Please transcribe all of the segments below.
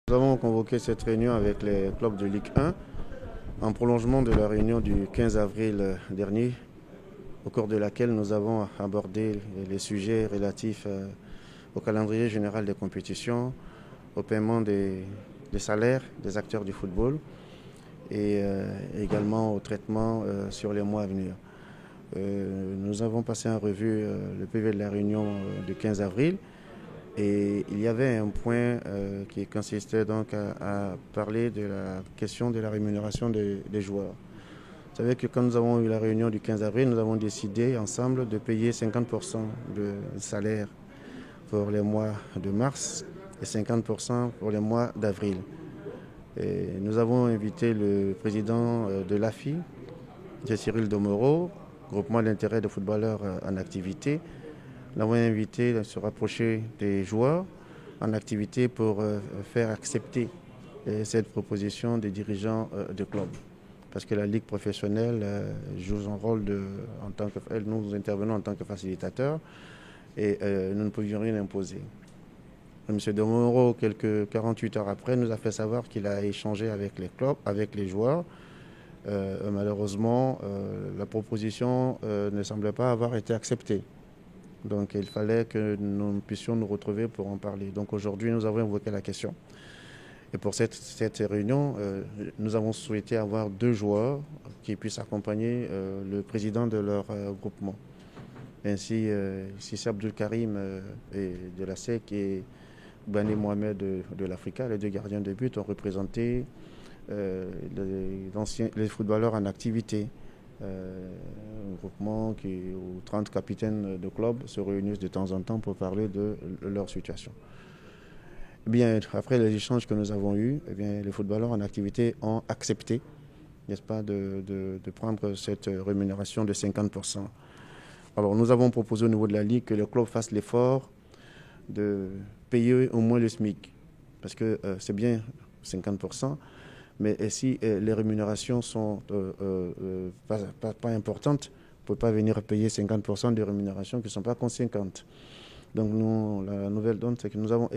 Nous avons convoqué cette réunion avec les clubs de Ligue 1 en prolongement de la réunion du 15 avril dernier, au cours de laquelle nous avons abordé les sujets relatifs au calendrier général des compétitions, au paiement des salaires des acteurs du football et également au traitement sur les mois à venir. Nous avons passé en revue le PV de la réunion du 15 avril. Et il y avait un point qui consistait donc à parler de la question de la rémunération des joueurs. Vous savez que quand nous avons eu la réunion du 15 avril, nous avons décidé ensemble de payer 50% de salaire pour les mois de mars et 50% pour les mois d'avril. Et nous avons invité le président de l'AFI, Cyril Domoro, groupement d'intérêt des footballeurs en activité. Nous l'avons invité à se rapprocher des joueurs en activité pour faire accepter cette proposition des dirigeants de club. Parce que la Ligue professionnelle joue son rôle en tant que... Nous intervenons en tant que facilitateurs et nous ne pouvions rien imposer. M. Domoro, quelques 48 heures après, nous a fait savoir qu'il a échangé avec les clubs, avec les joueurs. Malheureusement, la proposition ne semblait pas avoir été acceptée. Donc il fallait que nous puissions nous retrouver pour en parler. Donc aujourd'hui, nous avons évoqué la question. Et pour cette réunion, nous avons souhaité avoir 2 joueurs qui puissent accompagner le président de leur groupement. Ainsi, Sissi Abdul Karim de la SEC et Bani Mohamed de l'Africa, les 2 gardiens de but, ont représenté les footballeurs en activité. Un groupement où 30 capitaines de clubs se réunissent de temps en temps pour parler de leur situation. Eh bien, après les échanges que nous avons eus, eh bien, les footballeurs en activité ont accepté, n'est-ce pas, de prendre cette rémunération de 50%. Alors, nous avons proposé au niveau de la Ligue que le club fasse l'effort de payer au moins le SMIC, parce que c'est bien 50%. Mais si les rémunérations sont pas importantes, on ne peut pas venir payer 50% de rémunérations qui ne sont pas conséquentes. Donc nous, la nouvelle donne, c'est que nous avons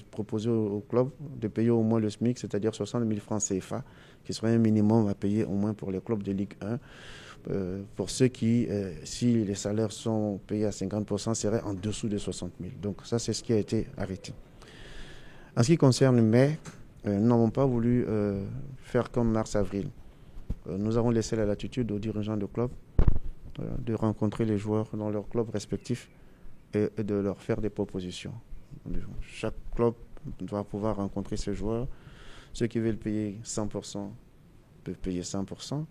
proposé au club de payer au moins le SMIC, c'est-à-dire 60 000 francs CFA, qui serait un minimum à payer au moins pour les clubs de Ligue 1. Pour ceux qui, si les salaires sont payés à 50%, seraient en dessous de 60 000. Donc ça, c'est ce qui a été arrêté. En ce qui concerne mai, nous n'avons pas voulu faire comme mars-avril. Nous avons laissé la latitude aux dirigeants de club de rencontrer les joueurs dans leurs clubs respectifs et de leur faire des propositions. Chaque club doit pouvoir rencontrer ses joueurs. Ceux qui veulent payer 100% peuvent payer 100%.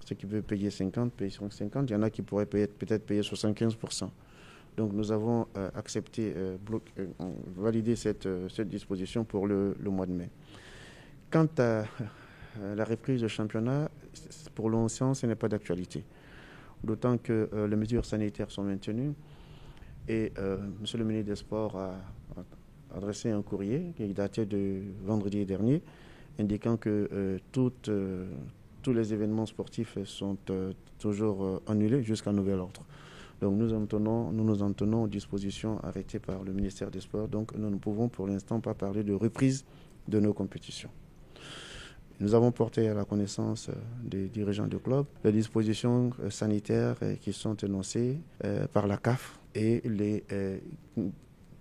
Ceux qui veulent payer 50% payent 50%. Il y en a qui pourraient peut-être payer 75%. Donc nous avons accepté, validé cette disposition pour le mois de mai. Quant à la reprise du championnat, pour l'instant, ce n'est pas d'actualité. D'autant que les mesures sanitaires sont maintenues et M. le ministre des Sports a adressé un courrier qui est daté de vendredi dernier, indiquant que tous les événements sportifs sont toujours annulés jusqu'à nouvel ordre. Donc nous nous en tenons aux dispositions arrêtées par le ministère des Sports. Donc nous ne pouvons pour l'instant pas parler de reprise de nos compétitions. Nous avons porté à la connaissance des dirigeants du club les dispositions sanitaires qui sont énoncées par la CAF et les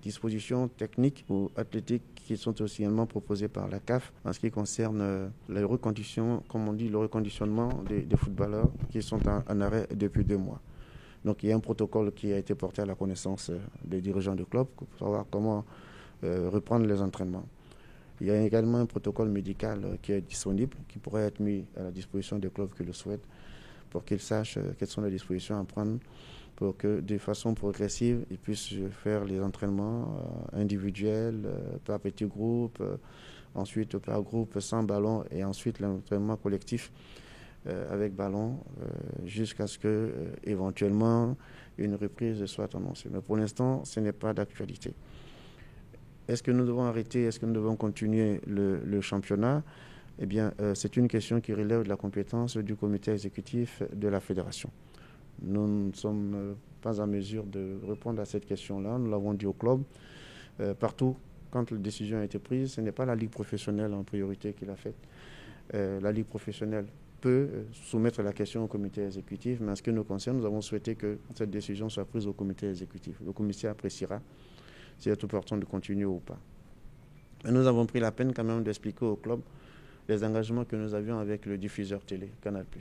dispositions techniques ou athlétiques qui sont aussi proposées par la CAF en ce qui concerne le reconditionnement des footballeurs qui sont en arrêt depuis 2 mois. Donc il y a un protocole qui a été porté à la connaissance des dirigeants du club pour savoir comment reprendre les entraînements. Il y a également un protocole médical qui est disponible, qui pourrait être mis à la disposition des clubs qui le souhaitent, pour qu'ils sachent quelles sont les dispositions à prendre pour que de façon progressive, ils puissent faire les entraînements individuels, par petits groupes, ensuite par groupe sans ballon et ensuite l'entraînement collectif avec ballon jusqu'à ce que éventuellement une reprise soit annoncée. Mais pour l'instant, ce n'est pas d'actualité. Est-ce que nous devons arrêter? Est-ce que nous devons continuer le championnat? Eh bien, c'est une question qui relève de la compétence du comité exécutif de la fédération. Nous ne sommes pas en mesure de répondre à cette question-là. Nous l'avons dit au club. Partout, quand la décision a été prise, ce n'est pas la Ligue professionnelle en priorité qui l'a faite. La Ligue professionnelle peut soumettre la question au comité exécutif, mais en ce qui nous concerne, nous avons souhaité que cette décision soit prise au comité exécutif. Le comité appréciera s'il est opportun de continuer ou pas. Et nous avons pris la peine quand même d'expliquer au club les engagements que nous avions avec le diffuseur télé, Canal+. Vous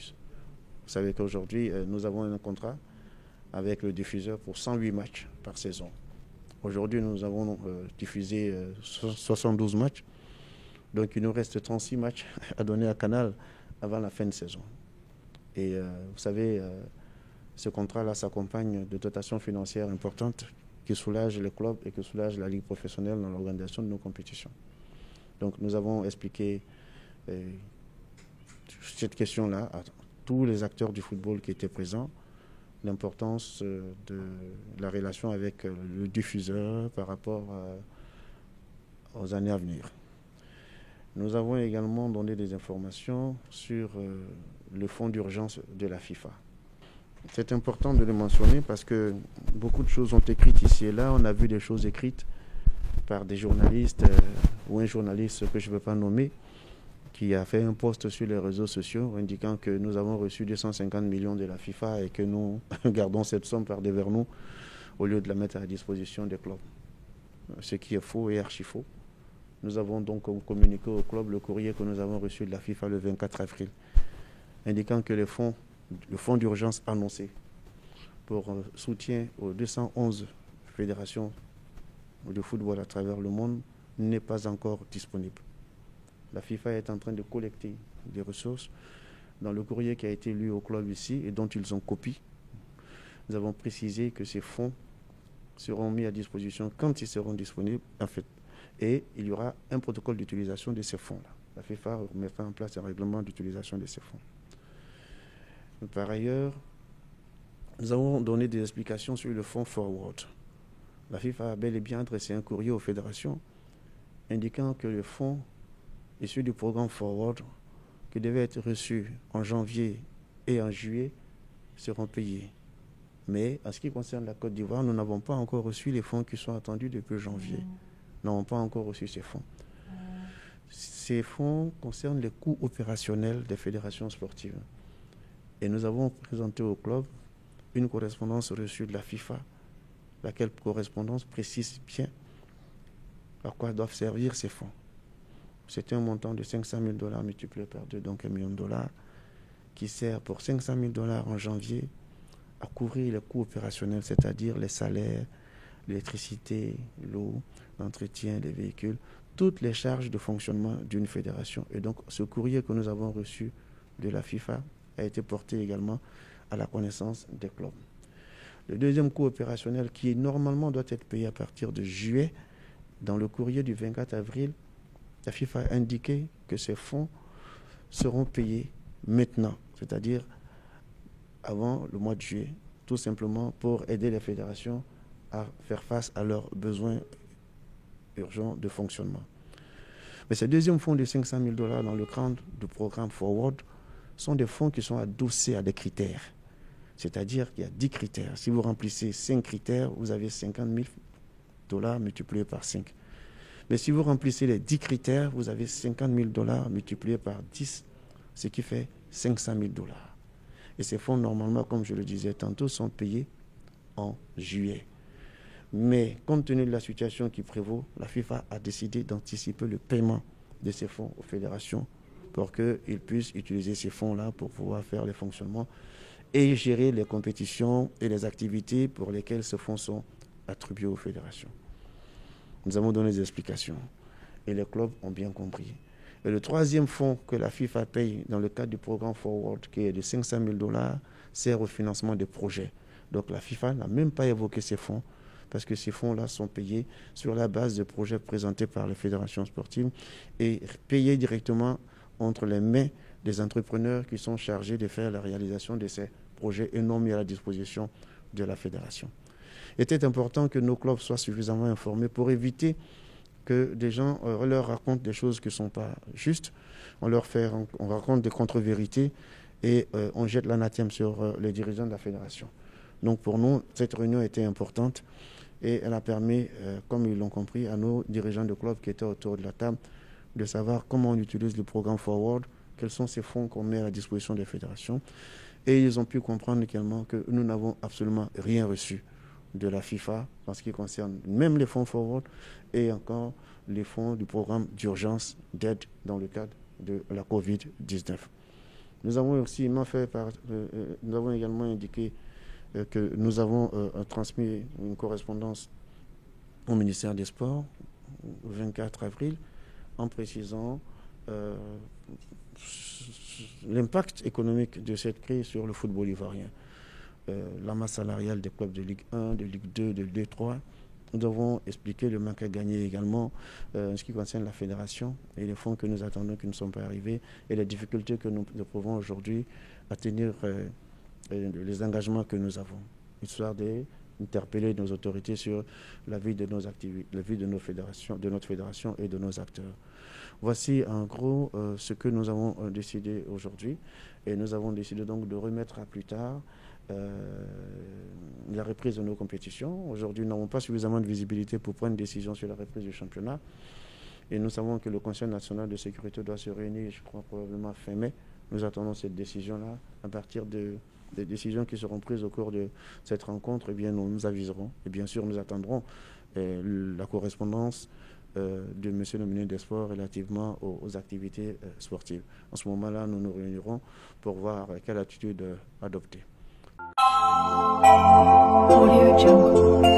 savez qu'aujourd'hui, nous avons un contrat avec le diffuseur pour 108 matchs par saison. Aujourd'hui, nous avons diffusé 72 matchs. Donc, il nous reste 36 matchs à donner à Canal avant la fin de saison. Et vous savez, ce contrat-là s'accompagne de dotations financières importantes qui soulagent les clubs et qui soulagent la Ligue professionnelle dans l'organisation de nos compétitions. Donc, nous avons expliqué cette question-là à tous les acteurs du football qui étaient présents, l'importance de la relation avec le diffuseur par rapport aux années à venir. Nous avons également donné des informations sur le fonds d'urgence de la FIFA. C'est important de le mentionner parce que beaucoup de choses ont été écrites ici et là. On a vu des choses écrites par des journalistes ou un journaliste que je ne veux pas nommer qui a fait un post sur les réseaux sociaux indiquant que nous avons reçu 250 millions de la FIFA et que nous gardons cette somme par devers nous au lieu de la mettre à la disposition des clubs. Ce qui est faux et archi faux. Nous avons donc communiqué au club le courrier que nous avons reçu de la FIFA le 24 avril, indiquant que le fonds d'urgence annoncé pour soutien aux 211 fédérations de football à travers le monde n'est pas encore disponible. La FIFA est en train de collecter des ressources. Dans le courrier qui a été lu au club ici et dont ils ont copie, nous avons précisé que ces fonds seront mis à disposition quand ils seront disponibles, en fait. Et il y aura un protocole d'utilisation de ces fonds-là. La FIFA mettra en place un règlement d'utilisation de ces fonds. Par ailleurs, nous avons donné des explications sur le fonds Forward. La FIFA a bel et bien adressé un courrier aux fédérations indiquant que le fonds issu du programme Forward, qui devait être reçu en janvier et en juillet, seront payés. Mais en ce qui concerne la Côte d'Ivoire, nous n'avons pas encore reçu les fonds qui sont attendus depuis janvier. Nous n'avons pas encore reçu ces fonds. Ces fonds concernent les coûts opérationnels des fédérations sportives. Et nous avons présenté au club une correspondance reçue de la FIFA, laquelle correspondance précise bien à quoi doivent servir ces fonds. C'est un montant de 500 000 $ multiplié par 2, donc $1 million, qui sert pour 500 000 $ en janvier à couvrir les coûts opérationnels, c'est-à-dire les salaires, l'électricité, l'eau, l'entretien des véhicules, toutes les charges de fonctionnement d'une fédération. Et donc, ce courrier que nous avons reçu de la FIFA a été porté également à la connaissance des clubs. Le deuxième coût opérationnel, qui normalement doit être payé à partir de juillet, dans le courrier du 24 avril, la FIFA a indiqué que ces fonds seront payés maintenant, c'est-à-dire avant le mois de juillet, tout simplement pour aider les fédérations à faire face à leurs besoins urgents de fonctionnement. Mais ces deuxièmes fonds de 500 000 $ dans le cadre du programme Forward sont des fonds qui sont adossés à des critères. C'est-à-dire qu'il y a 10 critères. Si vous remplissez 5 critères, vous avez 50 000 $ multipliés par 5. Mais si vous remplissez les 10 critères, vous avez 50 000 $ multipliés par 10, ce qui fait 500 000 $. Et ces fonds, normalement, comme je le disais tantôt, sont payés en juillet. Mais compte tenu de la situation qui prévaut, la FIFA a décidé d'anticiper le paiement de ces fonds aux fédérations pour qu'ils puissent utiliser ces fonds-là pour pouvoir faire les fonctionnements et gérer les compétitions et les activités pour lesquelles ces fonds sont attribués aux fédérations. Nous avons donné des explications et les clubs ont bien compris. Et le troisième fonds que la FIFA paye dans le cadre du programme Forward, qui est de 500 000 $, sert au financement des projets. Donc la FIFA n'a même pas évoqué ces fonds parce que ces fonds-là sont payés sur la base de projets présentés par les fédérations sportives et payés directement entre les mains des entrepreneurs qui sont chargés de faire la réalisation de ces projets et non mis à la disposition de la fédération. Il était important que nos clubs soient suffisamment informés pour éviter que des gens leur racontent des choses qui ne sont pas justes. On raconte des contre-vérités et on jette l'anathème sur les dirigeants de la fédération. Donc pour nous, cette réunion était importante et elle a permis, comme ils l'ont compris, à nos dirigeants de club qui étaient autour de la table, de savoir comment on utilise le programme Forward, quels sont ces fonds qu'on met à la disposition des fédérations. Et ils ont pu comprendre également que nous n'avons absolument rien reçu de la FIFA en ce qui concerne même les fonds Forward et encore les fonds du programme d'urgence d'aide dans le cadre de la Covid-19. Nous avons aussi nous avons également indiqué que nous avons transmis une correspondance au ministère des Sports le 24 avril en précisant l'impact économique de cette crise sur le football ivoirien. La masse salariale des clubs de Ligue 1, de Ligue 2, de Ligue 3. Nous avons expliqué le manque à gagner également en ce qui concerne la fédération et les fonds que nous attendons qui ne sont pas arrivés et les difficultés que nous éprouvons aujourd'hui à tenir les engagements que nous avons, histoire d'interpeller nos autorités sur la vie de nos activités, la vie de nos fédérations, de notre fédération et de nos acteurs. Voici en gros ce que nous avons décidé aujourd'hui et nous avons décidé donc de remettre à plus tard la reprise de nos compétitions. Aujourd'hui, nous n'avons pas suffisamment de visibilité pour prendre une décision sur la reprise du championnat. Et nous savons que le Conseil national de sécurité doit se réunir, je crois, probablement fin mai. Nous attendons cette décision-là. À partir des décisions qui seront prises au cours de cette rencontre, eh bien, nous nous aviserons. Et bien sûr, nous attendrons la correspondance de M. le ministre des Sports relativement aux activités sportives. En ce moment-là, nous nous réunirons pour voir quelle attitude adopter. Audio Jungle.